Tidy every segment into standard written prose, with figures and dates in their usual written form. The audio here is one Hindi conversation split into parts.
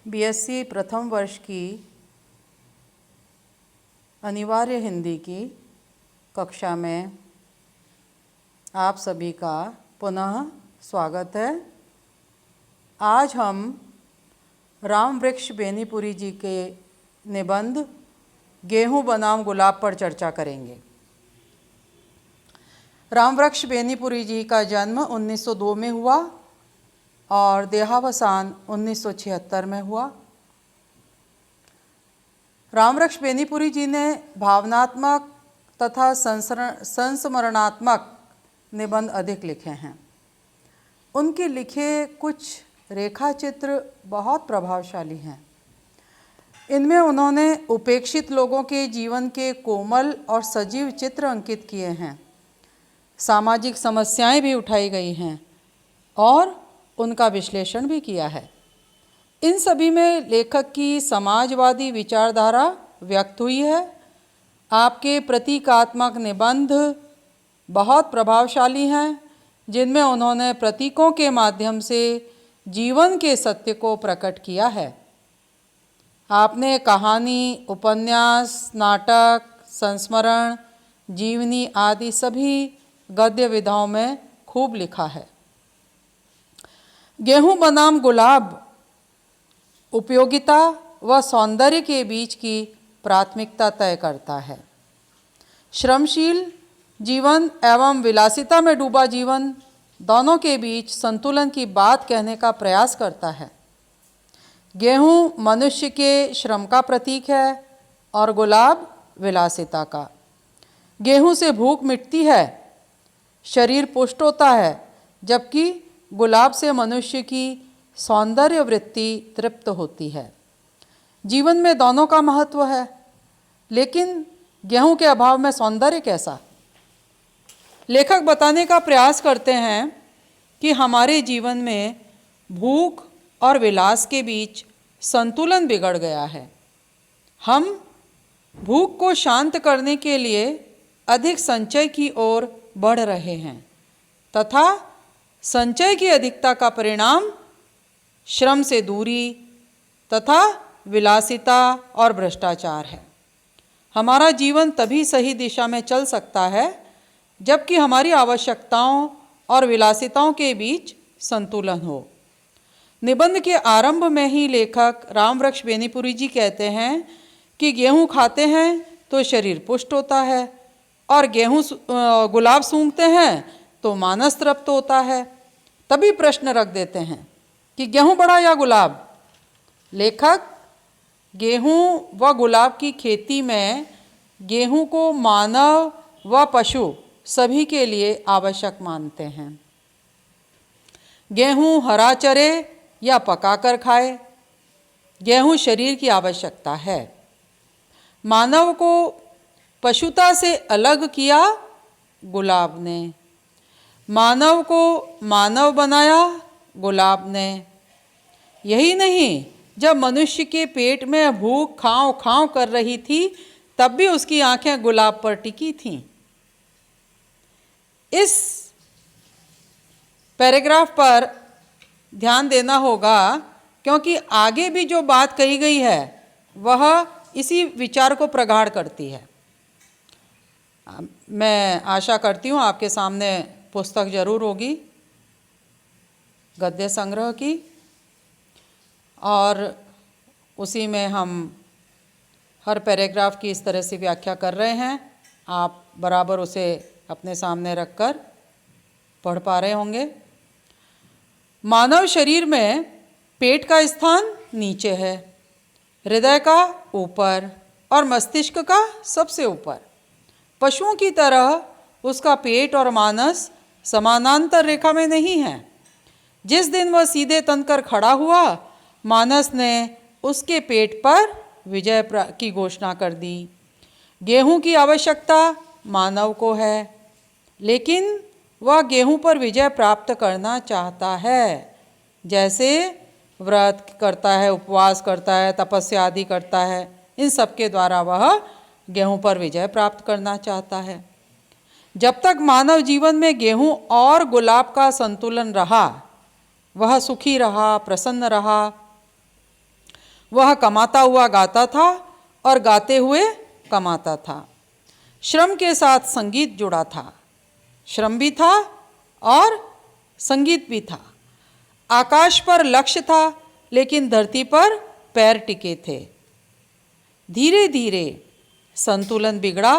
बीएससी प्रथम वर्ष की अनिवार्य हिंदी की कक्षा में आप सभी का पुनः स्वागत है। आज हम राम वृक्ष बेनीपुरी जी के निबंध गेहूं बनाम गुलाब पर चर्चा करेंगे। राम वृक्ष बेनीपुरी जी का जन्म 1902 में हुआ और देहावसान 1976 में हुआ। राम वृक्ष बेनीपुरी जी ने भावनात्मक तथा संस्मरणात्मक निबंध अधिक लिखे हैं। उनके लिखे कुछ रेखा चित्र बहुत प्रभावशाली हैं। इनमें उन्होंने उपेक्षित लोगों के जीवन के कोमल और सजीव चित्र अंकित किए हैं। सामाजिक समस्याएं भी उठाई गई हैं और उनका विश्लेषण भी किया है। इन सभी में लेखक की समाजवादी विचारधारा व्यक्त हुई है। आपके प्रतीकात्मक निबंध बहुत प्रभावशाली हैं, जिनमें उन्होंने प्रतीकों के माध्यम से जीवन के सत्य को प्रकट किया है। आपने कहानी, उपन्यास, नाटक, संस्मरण, जीवनी आदि सभी गद्य विधाओं में खूब लिखा है। गेहूं बनाम गुलाब उपयोगिता व सौंदर्य के बीच की प्राथमिकता तय करता है। श्रमशील जीवन एवं विलासिता में डूबा जीवन दोनों के बीच संतुलन की बात कहने का प्रयास करता है। गेहूं मनुष्य के श्रम का प्रतीक है और गुलाब विलासिता का। गेहूं से भूख मिटती है, शरीर पुष्ट होता है, जबकि गुलाब से मनुष्य की सौंदर्य वृत्ति तृप्त होती है। जीवन में दोनों का महत्व है, लेकिन गेहूं के अभाव में सौंदर्य कैसा? लेखक बताने का प्रयास करते हैं कि हमारे जीवन में भूख और विलास के बीच संतुलन बिगड़ गया है। हम भूख को शांत करने के लिए अधिक संचय की ओर बढ़ रहे हैं तथा संचय की अधिकता का परिणाम श्रम से दूरी तथा विलासिता और भ्रष्टाचार है। हमारा जीवन तभी सही दिशा में चल सकता है जबकि हमारी आवश्यकताओं और विलासिताओं के बीच संतुलन हो। निबंध के आरंभ में ही लेखक राम वृक्ष बेनीपुरी जी कहते हैं कि गेहूं खाते हैं तो शरीर पुष्ट होता है और गुलाब सूंघते हैं तो मानस तृप्त होता है। तभी प्रश्न रख देते हैं कि गेहूं बड़ा या गुलाब? लेखक गेहूं व गुलाब की खेती में गेहूं को मानव व पशु सभी के लिए आवश्यक मानते हैं। गेहूं हरा चरे या पकाकर खाए, गेहूं शरीर की आवश्यकता है। मानव को पशुता से अलग किया गुलाब ने, मानव को मानव बनाया गुलाब ने। यही नहीं, जब मनुष्य के पेट में भूख खांव खांव कर रही थी तब भी उसकी आंखें गुलाब पर टिकी थीं। इस पैराग्राफ पर ध्यान देना होगा क्योंकि आगे भी जो बात कही गई है वह इसी विचार को प्रगाढ़ करती है। मैं आशा करती हूँ आपके सामने पुस्तक जरूर होगी गद्य संग्रह की, और उसी में हम हर पैराग्राफ की इस तरह से व्याख्या कर रहे हैं। आप बराबर उसे अपने सामने रखकर पढ़ पा रहे होंगे। मानव शरीर में पेट का स्थान नीचे है, हृदय का ऊपर और मस्तिष्क का सबसे ऊपर। पशुओं की तरह उसका पेट और मानस समानांतर रेखा में नहीं है। जिस दिन वह सीधे तनकर खड़ा हुआ, मानस ने उसके पेट पर विजय की घोषणा कर दी। गेहूं की आवश्यकता मानव को है, लेकिन वह गेहूं पर विजय प्राप्त करना चाहता है। जैसे व्रत करता है, उपवास करता है, तपस्या आदि करता है, इन सब के द्वारा वह गेहूं पर विजय प्राप्त करना चाहता है। जब तक मानव जीवन में गेहूं और गुलाब का संतुलन रहा, वह सुखी रहा, प्रसन्न रहा। वह कमाता हुआ गाता था और गाते हुए कमाता था। श्रम के साथ संगीत जुड़ा था, श्रम भी था और संगीत भी था। आकाश पर लक्ष्य था लेकिन धरती पर पैर टिके थे। धीरे धीरे संतुलन बिगड़ा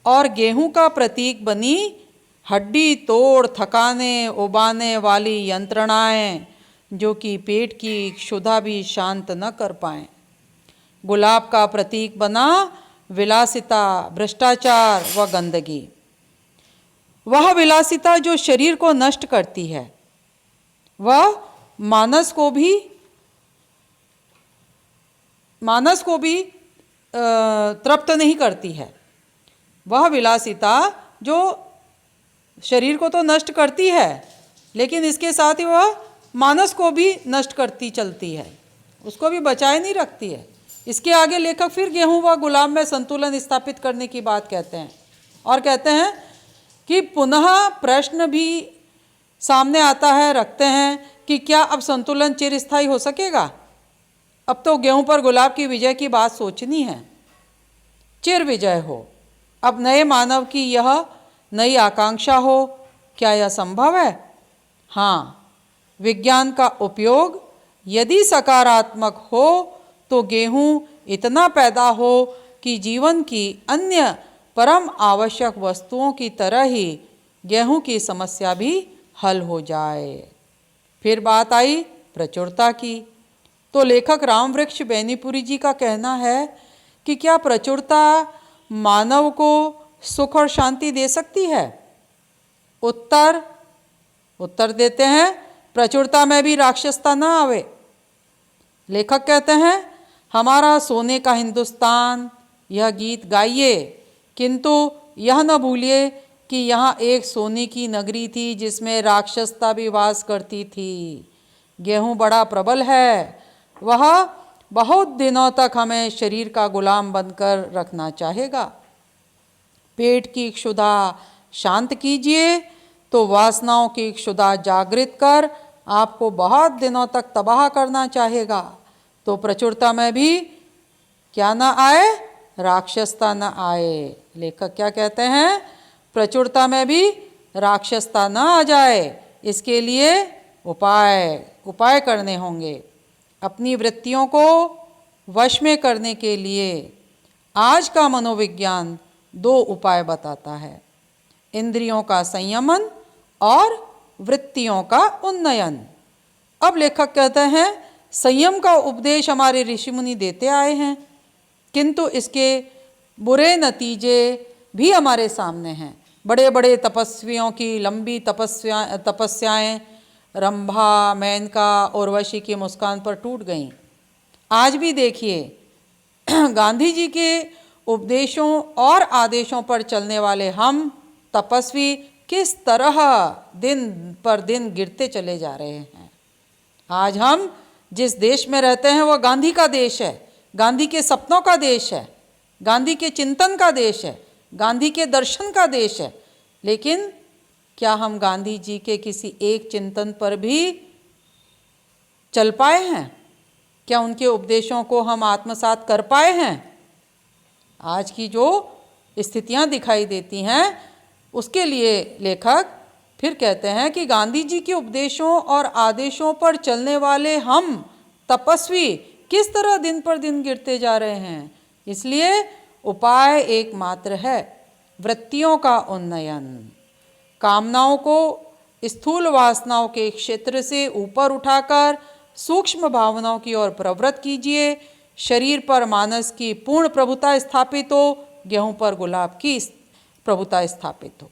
और गेहूं का प्रतीक बनी हड्डी तोड़ थकाने उबाने वाली यंत्रणाएं, जो कि पेट की क्षुधा भी शांत न कर पाएं। गुलाब का प्रतीक बना विलासिता, भ्रष्टाचार व गंदगी। वह विलासिता जो शरीर को नष्ट करती है, वह मानस को भी तृप्त नहीं करती है। वह विलासिता जो शरीर को तो नष्ट करती है, लेकिन इसके साथ ही वह मानस को भी नष्ट करती चलती है, उसको भी बचाए नहीं रखती है। इसके आगे लेखक फिर गेहूं व गुलाब में संतुलन स्थापित करने की बात कहते हैं और कहते हैं कि पुनः प्रश्न भी सामने आता है, रखते हैं कि क्या अब संतुलन चिरस्थायी हो सकेगा? अब तो गेहूं पर गुलाब की विजय की बात सोचनी है, चिर विजय हो, अब नए मानव की यह नई आकांक्षा हो। क्या यह संभव है? हाँ, विज्ञान का उपयोग यदि सकारात्मक हो तो गेहूं इतना पैदा हो कि जीवन की अन्य परम आवश्यक वस्तुओं की तरह ही गेहूं की समस्या भी हल हो जाए। फिर बात आई प्रचुरता की, तो लेखक रामवृक्ष बेनीपुरी जी का कहना है कि क्या प्रचुरता मानव को सुख और शांति दे सकती है? उत्तर देते हैं, प्रचुरता में भी राक्षसता न आवे। लेखक कहते हैं, हमारा सोने का हिंदुस्तान यह गीत गाइए, किंतु यह न भूलिए कि यहाँ एक सोने की नगरी थी जिसमें राक्षसता भी वास करती थी। गेहूं बड़ा प्रबल है, वह बहुत दिनों तक हमें शरीर का गुलाम बनकर रखना चाहेगा। पेट की क्षुधा शांत कीजिए तो वासनाओं की क्षुधा जागृत कर आपको बहुत दिनों तक तबाह करना चाहेगा। तो प्रचुरता में भी क्या न आए? राक्षसता न आए। लेखक क्या कहते हैं? प्रचुरता में भी राक्षसता न आ जाए, इसके लिए उपाय करने होंगे। अपनी वृत्तियों को वश में करने के लिए आज का मनोविज्ञान 2 उपाय बताता है, इंद्रियों का संयमन और वृत्तियों का उन्नयन। अब लेखक कहते हैं, संयम का उपदेश हमारे ऋषि मुनि देते आए हैं, किंतु इसके बुरे नतीजे भी हमारे सामने हैं। बड़े बड़े तपस्वियों की लंबी तपस्याएं रंभा, मेनका, उर्वशी की मुस्कान पर टूट गईं। आज भी देखिए, गांधी जी के उपदेशों और आदेशों पर चलने वाले हम तपस्वी किस तरह दिन पर दिन गिरते चले जा रहे हैं। आज हम जिस देश में रहते हैं वह गांधी का देश है, गांधी के सपनों का देश है, गांधी के चिंतन का देश है, गांधी के दर्शन का देश है। लेकिन क्या हम गांधी जी के किसी एक चिंतन पर भी चल पाए हैं? क्या उनके उपदेशों को हम आत्मसात कर पाए हैं? आज की जो स्थितियां दिखाई देती हैं उसके लिए लेखक फिर कहते हैं कि गांधी जी के उपदेशों और आदेशों पर चलने वाले हम तपस्वी किस तरह दिन पर दिन गिरते जा रहे हैं। इसलिए उपाय एकमात्र है, वृत्तियों का उन्नयन। कामनाओं को स्थूल वासनाओं के क्षेत्र से ऊपर उठाकर सूक्ष्म भावनाओं की ओर प्रवृत्त कीजिए। शरीर पर मानस की पूर्ण प्रभुता स्थापित हो, गेहूं पर गुलाब की प्रभुता स्थापित हो।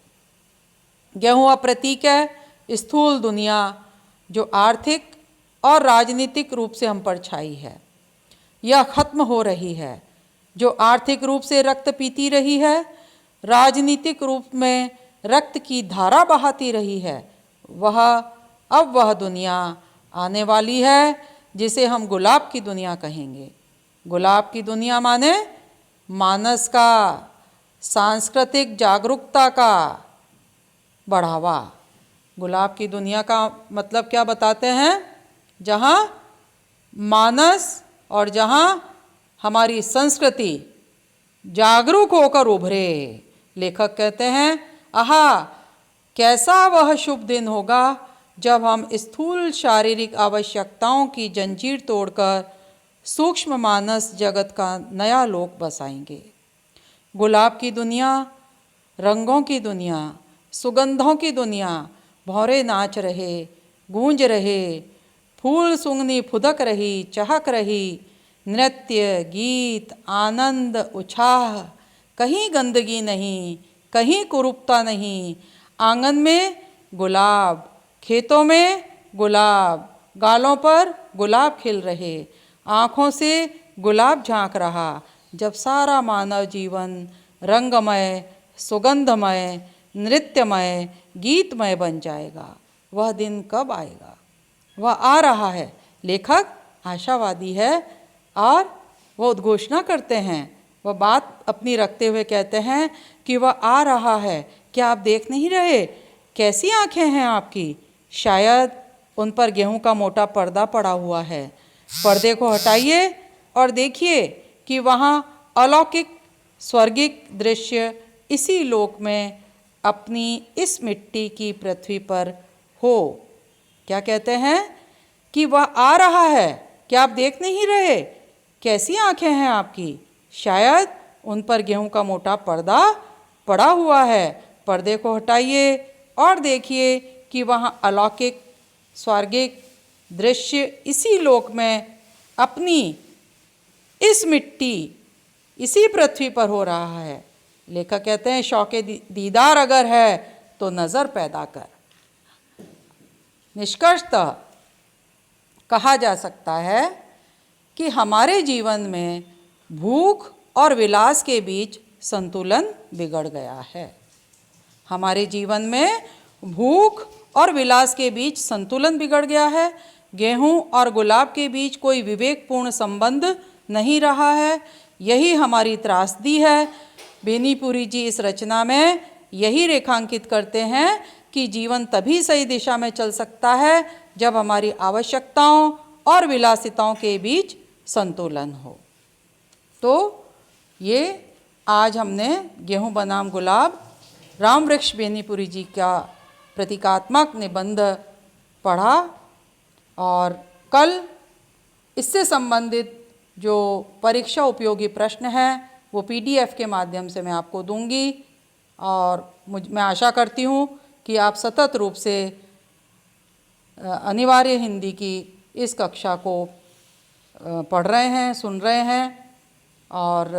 गेहूं प्रतीक है स्थूल दुनिया जो आर्थिक और राजनीतिक रूप से हम पर छाई है, यह खत्म हो रही है। जो आर्थिक रूप से रक्त पीती रही है, राजनीतिक रूप में रक्त की धारा बहाती रही है, अब वह दुनिया आने वाली है जिसे हम गुलाब की दुनिया कहेंगे। गुलाब की दुनिया माने मानस का, सांस्कृतिक जागरूकता का बढ़ावा। गुलाब की दुनिया का मतलब क्या बताते हैं? जहाँ मानस और जहाँ हमारी संस्कृति जागरूक होकर उभरे। लेखक कहते हैं, आहा कैसा वह शुभ दिन होगा जब हम स्थूल शारीरिक आवश्यकताओं की जंजीर तोड़कर सूक्ष्म मानस जगत का नया लोक बसाएंगे। गुलाब की दुनिया, रंगों की दुनिया, सुगंधों की दुनिया, भौरे नाच रहे, गूंज रहे, फूल सुंगनी फुदक रही, चहक रही, नृत्य, गीत, आनंद, उत्साह, कहीं गंदगी नहीं, कहीं कुरूपता नहीं। आंगन में गुलाब, खेतों में गुलाब, गालों पर गुलाब खिल रहे, आँखों से गुलाब झांक रहा। जब सारा मानव जीवन रंगमय, सुगंधमय, नृत्यमय, गीतमय बन जाएगा, वह दिन कब आएगा? वह आ रहा है। लेखक आशावादी है और वह उद्घोषणा करते हैं, वह बात अपनी रखते हुए कहते हैं कि वह आ रहा है। क्या आप देख नहीं रहे? कैसी आंखें हैं आपकी? शायद उन पर गेहूं का मोटा पर्दा पड़ा हुआ है। पर्दे को हटाइए और देखिए कि वहाँ अलौकिक स्वर्गिक दृश्य इसी लोक में अपनी इस मिट्टी की पृथ्वी पर हो। क्या कहते हैं कि वह आ रहा है। क्या आप देख नहीं रहे? कैसी आंखें हैं आपकी? शायद उन पर गेहूं का मोटा पर्दा पड़ा हुआ है। पर्दे को हटाइए और देखिए कि वहाँ अलौकिक स्वर्गिक दृश्य इसी लोक में अपनी इस मिट्टी, इसी पृथ्वी पर हो रहा है। लेखक कहते हैं, शौक़े दीदार अगर है तो नज़र पैदा कर। निष्कर्षतः कहा जा सकता है कि हमारे जीवन में भूख और विलास के बीच संतुलन बिगड़ गया है। हमारे जीवन में भूख और विलास के बीच संतुलन बिगड़ गया है। गेहूं और गुलाब के बीच कोई विवेकपूर्ण संबंध नहीं रहा है। यही हमारी त्रासदी है। बेनीपुरी जी इस रचना में यही रेखांकित करते हैं कि जीवन तभी सही दिशा में चल सकता है जब हमारी आवश्यकताओं और विलासिताओं के बीच संतुलन हो। तो ये आज हमने गेहूं बनाम गुलाब रामवृक्ष बेनीपुरी जी का प्रतीकात्मक निबंध पढ़ा और कल इससे संबंधित जो परीक्षा उपयोगी प्रश्न हैं वो PDF के माध्यम से मैं आपको दूंगी और मैं आशा करती हूँ कि आप सतत रूप से अनिवार्य हिंदी की इस कक्षा को पढ़ रहे हैं, सुन रहे हैं और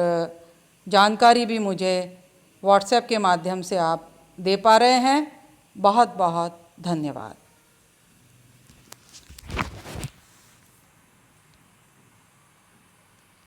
जानकारी भी मुझे WhatsApp के माध्यम से आप दे पा रहे हैं। बहुत बहुत धन्यवाद।